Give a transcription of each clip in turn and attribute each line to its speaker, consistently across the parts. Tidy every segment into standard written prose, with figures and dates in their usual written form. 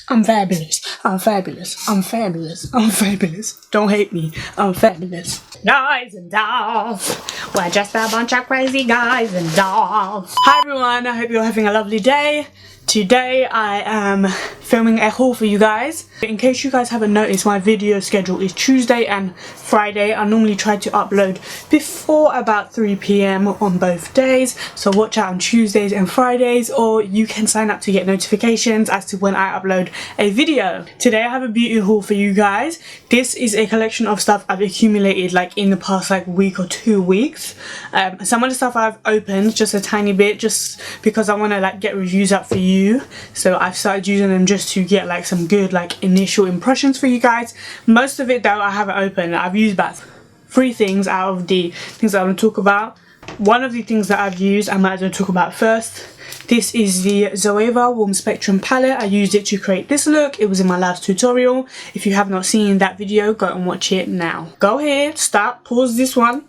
Speaker 1: I'm fabulous. I'm fabulous. I'm fabulous. I'm fabulous. Don't hate me. I'm fabulous. Guys and dolls. We're just a bunch of crazy guys and dolls. Hi everyone. I hope you're having a lovely day. Today I am filming a haul for you guys. In case you guys haven't noticed, my video schedule is Tuesday and Friday. I normally try to upload before about 3 PM on both days, so watch out on Tuesdays and Fridays, or you can sign up to get notifications as to when I upload a video. Today I have a beauty haul for you guys. This is a collection of stuff I've accumulated like in the past like week or 2 weeks. Some of the stuff I've opened just a tiny bit just because I want to like get reviews up for you. So I've started using them just to get like some good like initial impressions for you guys. Most of it though I haven't opened. I've used about 3 things out of the things that I want to talk about. One of the things that I've used I might as well talk about first. This is the Zoeva Warm Spectrum palette. I used it to create this look. It was in my last tutorial. If you have not seen that video, go and watch it now. Go ahead, stop, pause this one,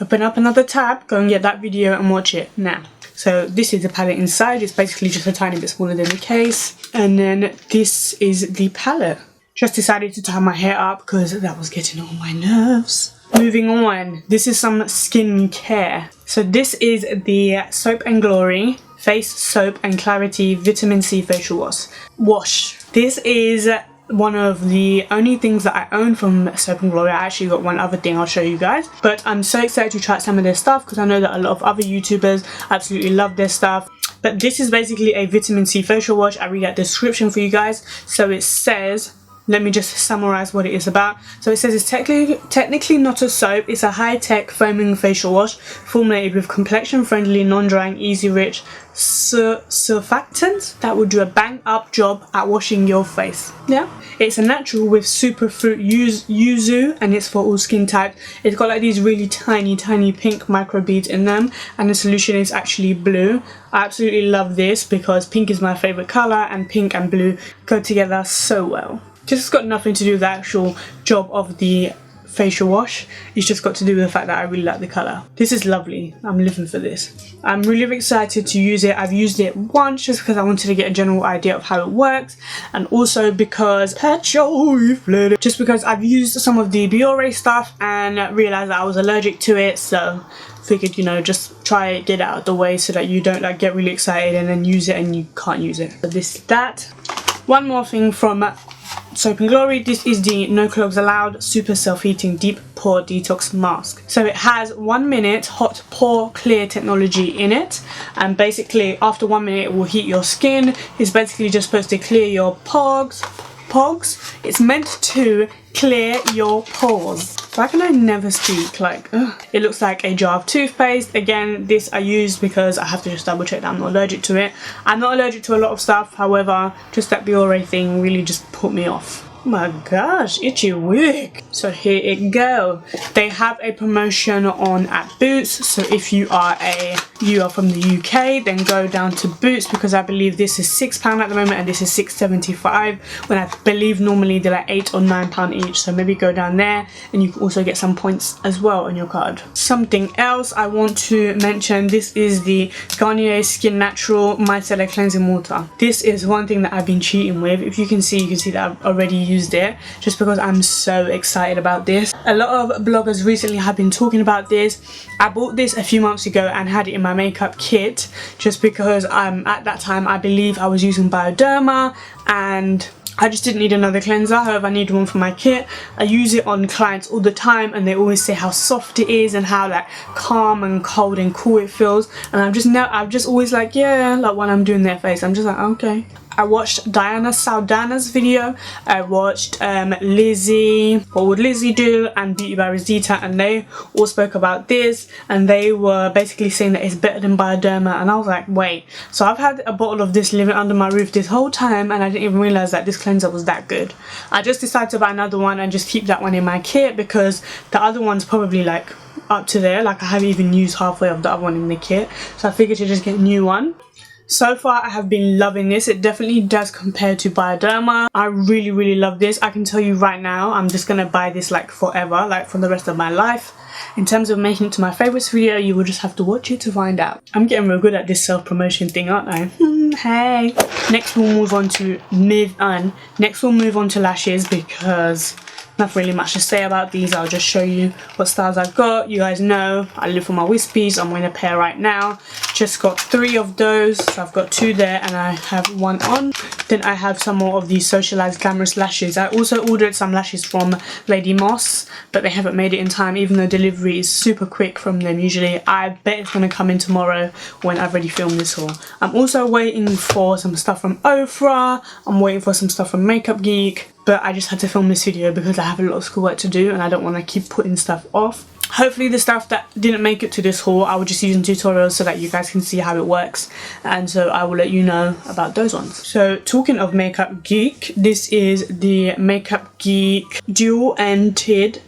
Speaker 1: open up another tab, go and get that video and watch it now. So this is the palette inside. It's basically just a tiny bit smaller than the case. And then this is the palette. Just decided to tie my hair up because that was getting on my nerves. Moving on, this is some skin care. So this is the Soap and Glory Face Soap and Clarity Vitamin C Facial Wash. This is one of the only things that I own from Soap and Glory. I actually got one other thing I'll show you guys, but I'm so excited to try some of their stuff because I know that a lot of other YouTubers absolutely love their stuff. But this is basically a vitamin C facial wash. I read out the description for you guys. So it says, let me just summarize what it is about. So it says it's technically not a soap, it's a high-tech foaming facial wash formulated with complexion-friendly, non-drying, easy-rich surfactants that will do a bang-up job at washing your face. Yeah, it's a natural with superfruit yuzu, and it's for all skin types. It's got like these really tiny pink micro beads in them, and the solution is actually blue. I absolutely love this because pink is my favorite color, and pink and blue go together so well. Just got nothing to do with the actual job of the facial wash. It's just got to do with the fact that I really like the colour. This is lovely. I'm living for this. I'm really excited to use it. I've used it once just because I wanted to get a general idea of how it works, and also because just because I've used some of the Burberry stuff and realised that I was allergic to it, so figured, you know, just try it, get it out of the way so that you don't like get really excited and then use it and you can't use it. So this is that. One more thing from Soap and Glory. This is the No Clogs Allowed Super Self-Heating Deep Pore Detox Mask. So it has 1 minute hot pore clear technology in it, and basically after 1 minute it will heat your skin. It's basically just supposed to clear your pogs. It's meant to clear your pores. Why can I never speak? Like, ugh. It looks like a jar of toothpaste. Again, this I used because I have to just double check that I'm not allergic to it. I'm not allergic to a lot of stuff, however, just that Burberry thing really just put me off. Oh my gosh, itchy wig. So here it go. They have a promotion on at Boots, so if you are from the UK, then go down to Boots, because I believe this is £6 at the moment and this is £6.75, when I believe normally they're like £8 or £9 each. So maybe go down there and you can also get some points as well on your card. Something else I want to mention, this is the Garnier Skin Natural Micellar Cleansing Water. This is one thing that I've been cheating with. If you can see that I've already used it just because I'm so excited about this. A lot of bloggers recently have been talking about this. I bought this a few months ago and had it in my makeup kit just because at that time I believe I was using Bioderma and I just didn't need another cleanser. However, I need one for my kit. I use it on clients all the time and they always say how soft it is and how like calm and cold and cool it feels, and I'm just always like, yeah, like when I'm doing their face I'm just like, okay. I watched Diana Saldana's video. I watched Lizzie, What Would Lizzie Do, and Beauty by Rosita, and they all spoke about this and they were basically saying that it's better than Bioderma, and I was like, wait. So I've had a bottle of this living under my roof this whole time and I didn't even realise that this cleanser was that good. I just decided to buy another one and just keep that one in my kit because the other one's probably like up to there, like I haven't even used halfway of the other one in the kit, so I figured to just get a new one. So far I have been loving this. It definitely does compare to Bioderma. I really love this. I can tell you right now, I'm just gonna buy this like forever, like for the rest of my life. In terms of making it to my favourites video, you will just have to watch it to find out. I'm getting real good at this self-promotion thing, aren't I? Hey! Next we'll move on to lashes, because nothing really much to say about these. I'll just show you what styles I've got. You guys know I live for my wispies. I'm wearing a pair right now. Just got 3 of those. So I've got 2 there and I have 1 on. Then I have some more of these Socialeyes Glamorous lashes. I also ordered some lashes from Lady Moss, but they haven't made it in time, even though delivery is super quick from them usually. I bet it's going to come in tomorrow when I've already filmed this haul. I'm also waiting for some stuff from Ofra. I'm waiting for some stuff from Makeup Geek. But I just had to film this video because I have a lot of schoolwork to do and I don't want to keep putting stuff off. Hopefully the stuff that didn't make it to this haul, I will just use in tutorials so that you guys can see how it works. And so I will let you know about those ones. So talking of Makeup Geek, this is the Makeup Geek dual-ended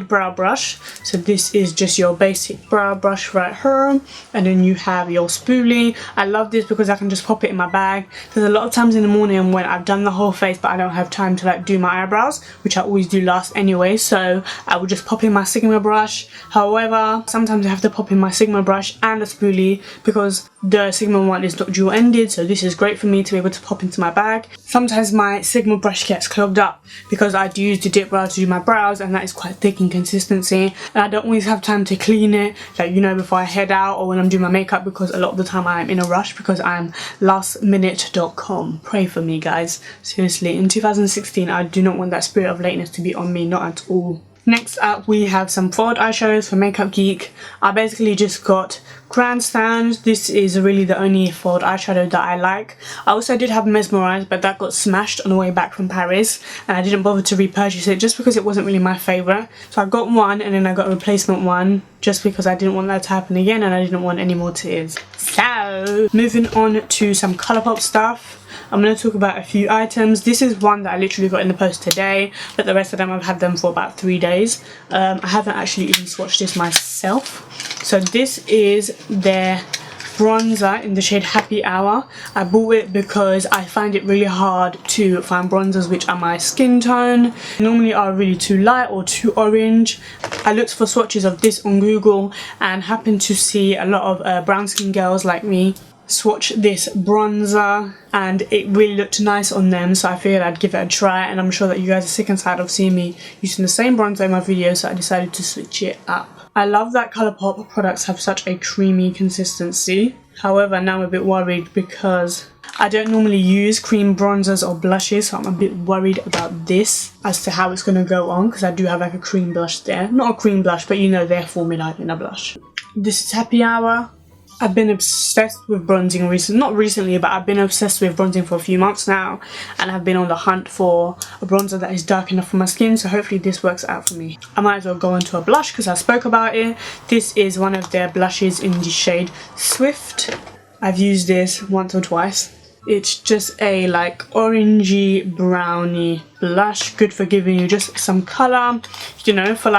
Speaker 1: brow brush. So this is just your basic brow brush right here. And then you have your spoolie. I love this because I can just pop it in my bag. There's a lot of times in the morning when I've done the whole face but I don't have time to like do my eyebrows, which I always do last anyway. So I will just pop in my Sigma brush. However, sometimes I have to pop in my Sigma brush and a spoolie because the Sigma one is not dual ended, so this is great for me to be able to pop into my bag. Sometimes my Sigma brush gets clogged up because I do use the dip brow to do my brows and that is quite thick in consistency, and I don't always have time to clean it, like, you know, before I head out or when I'm doing my makeup, because a lot of the time I'm in a rush because I'm lastminute.com. Pray for me, guys, seriously. In 2016 I do not want that spirit of lateness to be on me, not at all. Next up we have some forward eyeshadows for Makeup Geek. I basically just got Grandstand. This is really the only forward eyeshadow that I like. I also did have Mesmerize, but that got smashed on the way back from Paris and I didn't bother to repurchase it just because it wasn't really my favourite. So I got one and then I got a replacement one just because I didn't want that to happen again and I didn't want any more tears. So moving on to some Colourpop stuff. I'm going to talk about a few items. This is one that I literally got in the post today, but the rest of them I've had them for about 3 days. I haven't actually even swatched this myself. So this is their bronzer in the shade Happy Hour. I bought it because I find it really hard to find bronzers which are my skin tone. Normally are really too light or too orange. I looked for swatches of this on Google and happened to see a lot of brown skin girls like me swatch this bronzer and it really looked nice on them, so I figured I'd give it a try, and I'm sure that you guys are sick and tired of seeing me using the same bronzer in my videos, so I decided to switch it up. I love that Colourpop products have such a creamy consistency. However, now I'm a bit worried because I don't normally use cream bronzers or blushes, so I'm a bit worried about this as to how it's going to go on, because I do have like a cream blush there. Not a cream blush, but you know their formula in a blush. This is Happy Hour. I've been obsessed with bronzing not recently, but I've been obsessed with bronzing for a few months now, and I've been on the hunt for a bronzer that is dark enough for my skin, so hopefully this works out for me. I might as well go into a blush because I spoke about it. This is one of their blushes in the shade Swift. I've used this once or twice. It's just a like orangey browny blush, good for giving you just some colour, you know, for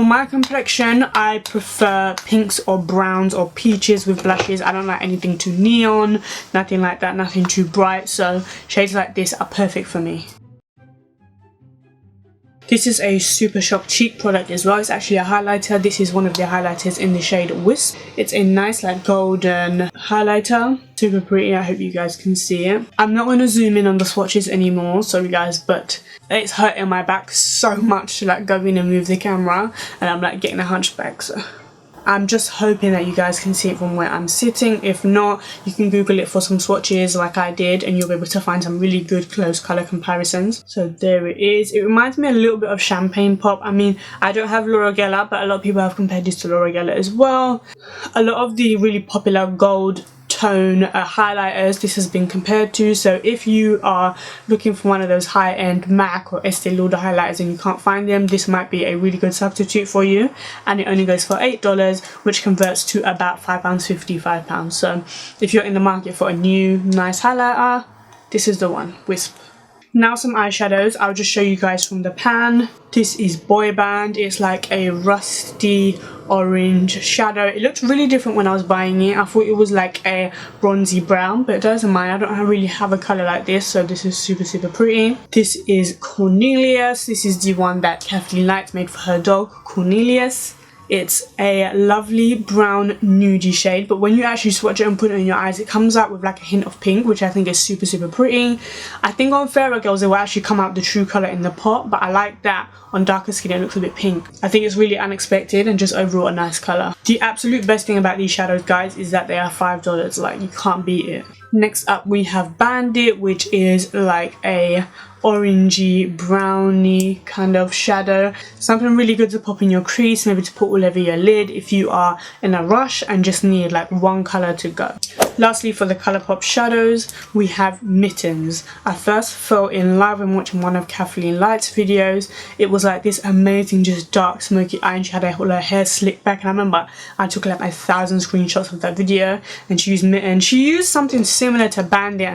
Speaker 1: my complexion. I prefer pinks or browns or peaches with blushes. I don't like anything too neon, nothing like that, nothing too bright, so shades like this are perfect for me. This is a Super Shock cheek product as well. It's actually a highlighter. This is one of their highlighters in the shade Wisp. It's a nice like golden highlighter. Super pretty. I hope you guys can see it. I'm not going to zoom in on the swatches anymore, sorry guys, but it's hurting my back so much to like go in and move the camera, and I'm like getting a hunchback, so I'm just hoping that you guys can see it from where I'm sitting. If not, you can Google it for some swatches like I did and you'll be able to find some really good close colour comparisons. So there it is. It reminds me a little bit of Champagne Pop. I mean, I don't have Laura Geller, but a lot of people have compared this to Laura Geller as well. A lot of the really popular gold tone highlighters this has been compared to, so if you are looking for one of those high-end MAC or Estee Lauder highlighters and you can't find them, this might be a really good substitute for you, and it only goes for $8, which converts to about £5.50, £5. So if you're in the market for a new nice highlighter, this is the one, Wisp. Now some eyeshadows. I'll just show you guys from the pan. This is Boy Band. It's like a rusty orange shadow. It looked really different when I was buying it. I thought it was like a bronzy brown, but it doesn't mind. I don't really have a colour like this, so this is super pretty. This is Cornelius. This is the one that Kathleen Lights made for her dog, Cornelius. It's a lovely brown nudie shade, but when you actually swatch it and put it in your eyes, it comes out with like a hint of pink, which I think is super pretty. I think on fairer girls it will actually come out the true colour in the pot, but I like that on darker skin it looks a bit pink. I think it's really unexpected and just overall a nice colour. The absolute best thing about these shadows, guys, is that they are $5. Like, you can't beat it. Next up we have Bandit, which is like a orangey browny kind of shadow. Something really good to pop in your crease, maybe to put all over your lid if you are in a rush and just need like one colour to go. Lastly, for the Colourpop shadows, we have Mittens. I first fell in love when watching one of Kathleen Light's videos. It was like this amazing just dark smoky eye, and she had all her hair slicked back, and I remember I took like 1,000 screenshots of that video, and she used Mittens. She used something similar to Bandit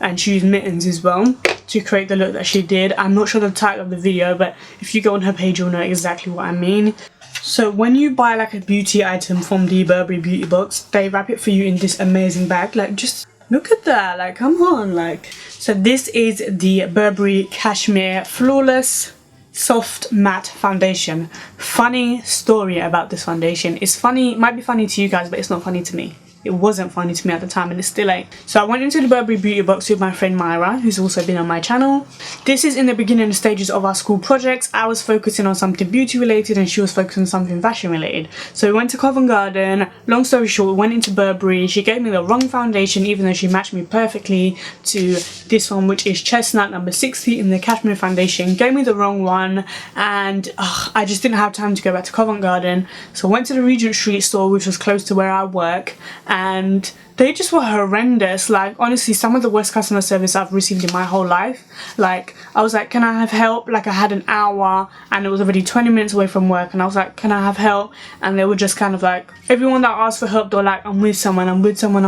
Speaker 1: and she used Mittens as well to create the look that she did. I'm not sure the title of the video, but if you go on her page you'll know exactly what I mean. So when you buy like a beauty item from the Burberry beauty box, they wrap it for you in this amazing bag. Like, just look at that, like, come on. Like, so this is the Burberry Cashmere Flawless Soft Matte Foundation. Funny story about this foundation. It's funny, might be funny to you guys, but it's not funny to me. It wasn't funny to me at the time, and it still ain't. So I went into the Burberry beauty box with my friend Myra, who's also been on my channel. This is in the beginning stages of our school projects. I was focusing on something beauty related and she was focusing on something fashion related. So we went to Covent Garden. Long story short, we went into Burberry. She gave me the wrong foundation, even though she matched me perfectly to this one, which is Chestnut number 60 in the Cashmere foundation. Gave me the wrong one, and I just didn't have time to go back to Covent Garden. So I went to the Regent Street store, which was close to where I work, and they just were horrendous. Like, honestly, some of the worst customer service I've received in my whole life. Like, I was like, can I have help? Like, I had an hour and it was already 20 minutes away from work, and I was like, can I have help? And they were just kind of like, everyone that asked for help, they were like, I'm with someone. I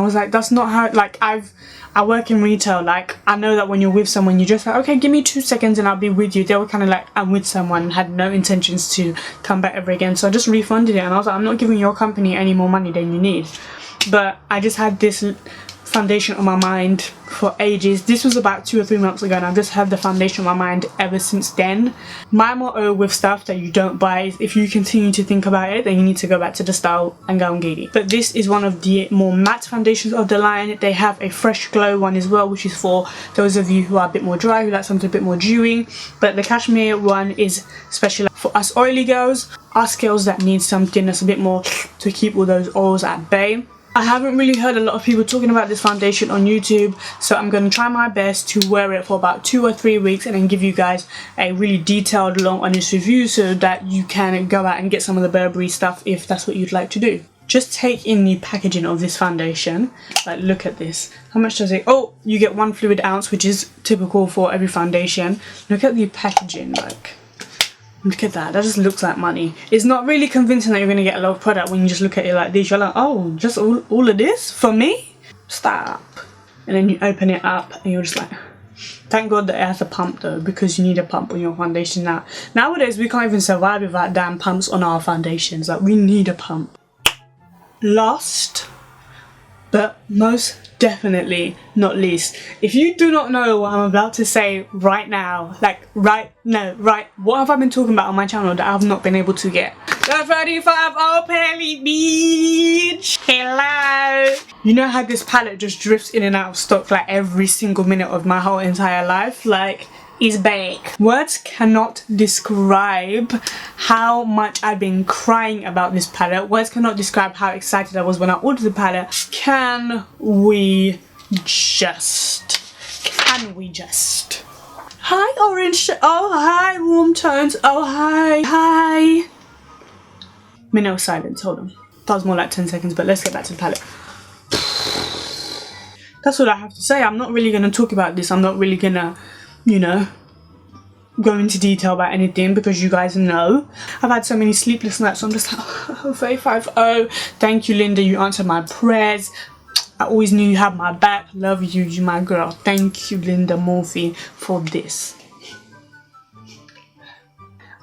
Speaker 1: was like, that's not how, like, I work in retail. Like, I know that when you're with someone, you're just like, okay, give me 2 seconds and I'll be with you. They were kind of like, I'm with someone, and had no intentions to come back ever again. So I just refunded it, and I was like, I'm not giving your company any more money than you need. But I just had this foundation on my mind for ages. This was about 2 or 3 months ago, and I've just had the foundation on my mind ever since then. My motto with stuff that you don't buy is, if you continue to think about it, then you need to go back to the style and go and get it. But this is one of the more matte foundations of the line. They have a fresh glow one as well, which is for those of you who are a bit more dry, who like something a bit more dewy. But the Cashmere one is special for us oily girls, us girls that need something that's a bit more to keep all those oils at bay. I haven't really heard a lot of people talking about this foundation on YouTube, so I'm going to try my best to wear it for about 2 or 3 weeks and then give you guys a really detailed, long, honest review so that you can go out and get some of the Burberry stuff if that's what you'd like to do. Just take in the packaging of this foundation. Like, look at this. How much does it? Oh, you get 1 fluid ounce, which is typical for every foundation. Look at the packaging, like. Look at that, that just looks like money. It's not really convincing that you're going to get a lot of product when you just look at it like this. You're like, oh, just all of this for me? Stop. And then you open it up and you're just like, thank God that it has a pump though, because you need a pump on your foundation now. Nowadays we can't even survive without damn pumps on our foundations. Like, we need a pump. Last but most definitely not least, if you do not know what I'm about to say right now, like right, what have I been talking about on my channel that I've not been able to get? The 35 Openly Beach! Hello! You know how this palette just drifts in and out of stock like every single minute of my whole entire life? Like, is back. Words cannot describe how much I've been crying about this palette. Words cannot describe how excited I was when I ordered the palette. Can we just? Hi orange, oh hi warm tones, oh hi. Minute silence, hold on. That was more like 10 seconds, but let's get back to the palette. That's all I have to say. I'm not really going to talk about this. I'm not really going to, you know, go into detail about anything because you guys know I've had so many sleepless nights, so I'm just like, oh, 35, oh, thank you Linda, you answered my prayers. I always knew you had my back. Love you, you my girl. Thank you, Linda MORPHE, for this.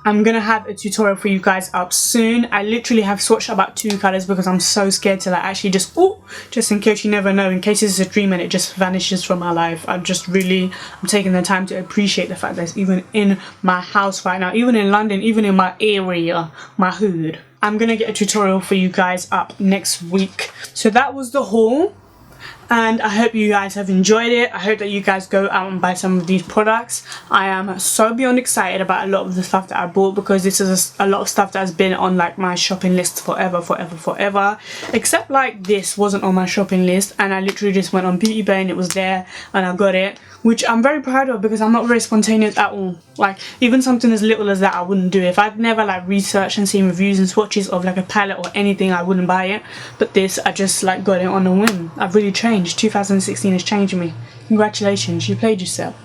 Speaker 1: I'm gonna have a tutorial for you guys up soon. I literally have swatched about 2 colours because I'm so scared to like actually just in case you never know, in case it's a dream and it just vanishes from my life. I'm taking the time to appreciate the fact that it's even in my house right now, even in London, even in my area, my hood. I'm gonna get a tutorial for you guys up next week. So that was the haul. And I hope you guys have enjoyed it. I hope that you guys go out and buy some of these products. I am so beyond excited about a lot of the stuff that I bought, because this is a lot of stuff that has been on like my shopping list forever. Except like this wasn't on my shopping list, and I literally just went on Beauty Bay and it was there and I got it, which I'm very proud of because I'm not very spontaneous at all. Like even something as little as that I wouldn't do. If I've never like researched and seen reviews and swatches of like a palette or anything, I wouldn't buy it. But this, I just like got it on a whim. I've really changed. 2016 has changed me. Congratulations, you played yourself.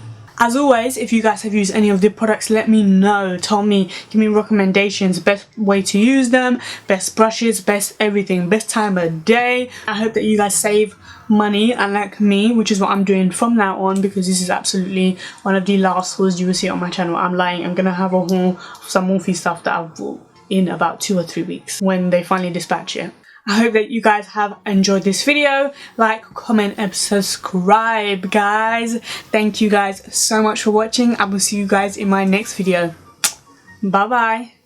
Speaker 1: As always, if you guys have used any of the products, let me know. Tell me, give me recommendations, best way to use them, best brushes, best everything, best time of day. I hope that you guys save money, unlike me, which is what I'm doing from now on, because this is absolutely one of the last hauls you will see on my channel. I'm lying. I'm gonna have a haul of some MORPHE stuff that I've bought in about 2 or 3 weeks when they finally dispatch it. I hope that you guys have enjoyed this video. Like, comment and subscribe, guys. Thank you guys so much for watching. I will see you guys in my next video. Bye bye.